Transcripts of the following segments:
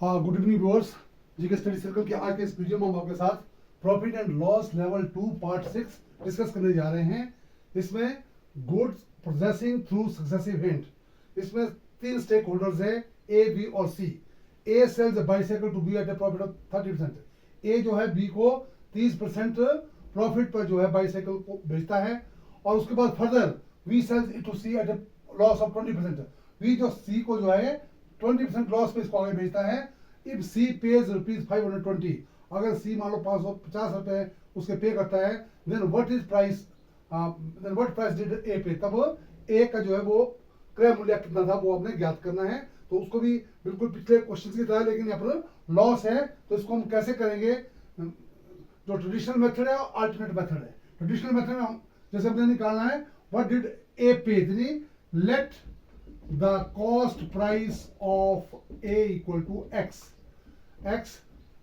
हाँ, good evening viewers. GK study circle के आज के इस वीडियो में हम आपके साथ profit and loss level 2 part 6 discuss करने जा रहे हैं। इसमें goods processing through successive hint, इसमें तीन स्टेक होल्डर्स है, ए, बी और C. A sells bicycle to B at a profit of 30%। A जो है बी को 30% प्रॉफिट पर जो है बाइसाइकिल को बेचता है, और उसके बाद further we sells it to C at a loss of 20%। B जो सी को जो है 20% लॉस पे इसको आगे बेचता है। इफ सी पेज ₹520, अगर सी मान लो 550 रुपए उसके पे करता है, then what price did a पे, तब ए का जो है वो क्रय मूल्य कितना था वो आपने ज्ञात करना है। तो उसको भी बिल्कुल पिछले क्वेश्चन की तरह, लेकिन यहाँ पर लॉस है तो इसको हम कैसे करेंगे, जो ट्रेडिशनल मेथड है और अल्टरनेट मेथड है। ट्रेडिशनल मेथड में हम जैसे हमने निकालना है व्हाट डिड ए पे, late the cost price of A equal to X। X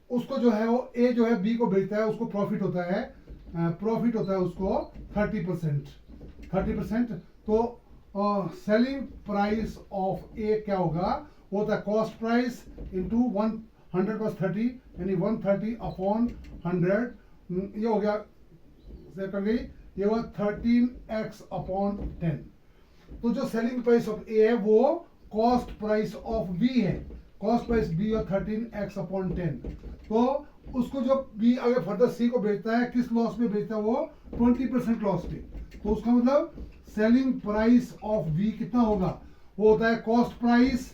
उसको जो है वो A जो है B को बेचता है, उसको प्रॉफिट होता है उसको 30%। तो सेलिंग प्राइस ऑफ A क्या होगा, वो होता है कॉस्ट प्राइस इंटू 100 प्लस 30, यानी 130 अपॉन 100। ये हो गया, ये हुआ 13x अपॉन 10। तो जो सेलिंग प्राइस ऑफ ए है वो कॉस्ट प्राइस ऑफ बी है, कॉस्ट प्राइस बी और 13x अपॉन 10। तो उसको जो बी आगे फर्दर सी को बेचता है, किस लॉस में बेचता है, वो 20% लॉस पे। तो उसका मतलब सेलिंग प्राइस ऑफ बी कितना होगा, वो होता है कॉस्ट प्राइस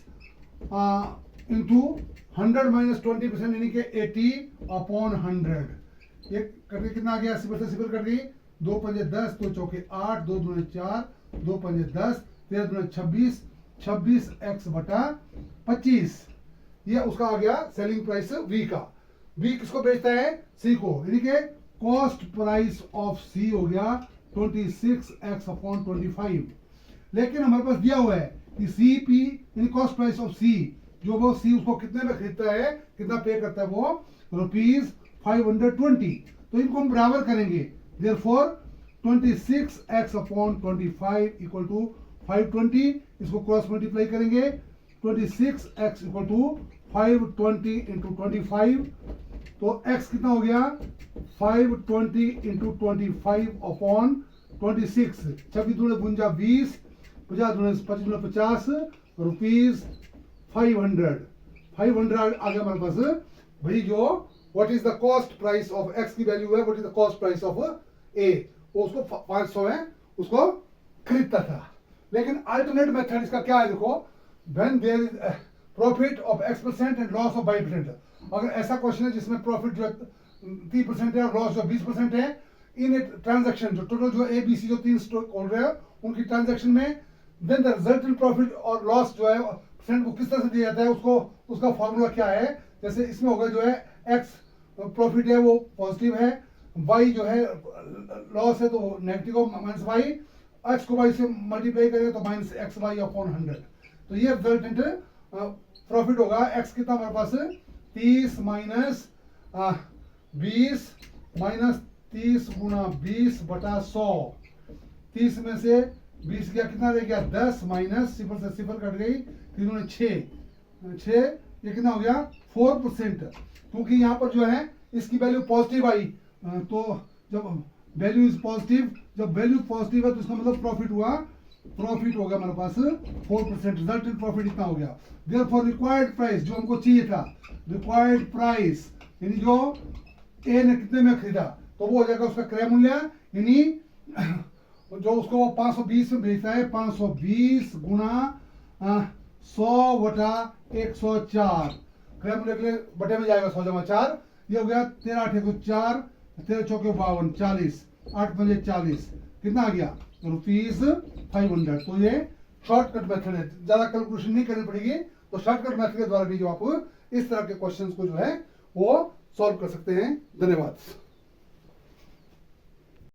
इंटू 100 माइनस 20%, यानी कि 80 अपॉन 100। ये करके कितना आ गया, सिफर से सिफर कर दी, 2 पंजे 10, 2 चौके 8, 2 दूने 4, 2 पंजे 10, 13 दूने 26, 26x बटा 25। ये उसका आ गया सेलिंग प्राइस वी का। वी किसको बेचता है, सी को, यानी कि कॉस्ट प्राइस ऑफ सी हो गया 26x अपॉन 25। लेकिन हमारे पास दिया हुआ है कि सी पी यानी कॉस्ट प्राइस ऑफ सी, जो वो सी उसको कितने में खरीदता है, कितना पे करता है, वो ₹520। तो इनको हम बराबर करेंगे, therefore 26x upon 25 equal to 520। इसको क्रॉस मल्टीप्लाई करेंगे, 26x इक्वल टू 520 इंटू 25। तो x कितना हो गया, 520 इंटू 25 अपॉन 26। 26 दूने 20, 50 दूने 50, रुपीज 500 आ गया हमारे पास। भाई जो what is the cost price of x की वैल्यू है, what is the cost price of a, वो उसको 500 है, उसको खरीदता था। लेकिन अल्टरनेट मेथड इसका क्या है, देखो, when there is profit of x% and loss of y%। अगर ऐसा क्वेश्चन है जिसमें प्रॉफिट जो 30% है और लॉस जो 20% है, इन ट्रांजैक्शन जो टोटल जो ए बी सी जो तीन स्टॉक होल्डर है उनकी ट्रांजैक्शन में, देन द रिजल्टेंट प्रॉफिट और लॉस जो है परसेंट वो किस तरह से दिया जाता है, उसको उसका फॉर्मूला क्या है। जैसे इसमें होगा जो है x प्रॉफिट है वो पॉजिटिव है, y जो है लॉस है तो नेगेटिव माइनस y, x को y से मल्टीप्लाई करेंगे तो माइनस xy अपॉन 100। तो ये रिजल्टेंट प्रॉफिट होगा। x कितना हमारे पास, 30 माइनस 20 माइनस 30 गुना 20 बटा 100। 30 में से 20 गया, कितना रह गया, 10 माइनस सिफर से सिफर कट गई, 3 ने 6, ये कितना हो गया 4%। क्योंकि यहाँ पर जो है इसकी वैल्यू पॉजिटिव आई, तो जब वैल्यू इज पॉजिटिव, जब वैल्यू पॉजिटिव है तो इसका मतलब प्रॉफिट हो गया हमारे पास 4%। रिजल्टेंट प्रॉफिट इतना हो गया। देयरफॉर रिक्वायर्ड प्राइस जो हमको चाहिए था, रिक्वायर्ड प्राइस यानी जो ए ने कितने में खरीदा, तो वो हो जाएगा उसका क्रय मूल्य, यानी जो उसको वो 520 में बेचता है, 520 गुना 100 बटा 104, क्रय मूल्य के लिए बटे में जाएगा 100 जमा 4। ये हो गया 13 8 4, 13 चौके 52, 40, 8 पंजे 40, कितना आ गया, ₹500। तो ये शॉर्टकट मेथड है, ज्यादा कैलकुलेशन नहीं करनी पड़ेगी। तो शॉर्टकट मेथड के द्वारा भी जो आप इस तरह के क्वेश्चंस को जो है वो सॉल्व कर सकते हैं। धन्यवाद।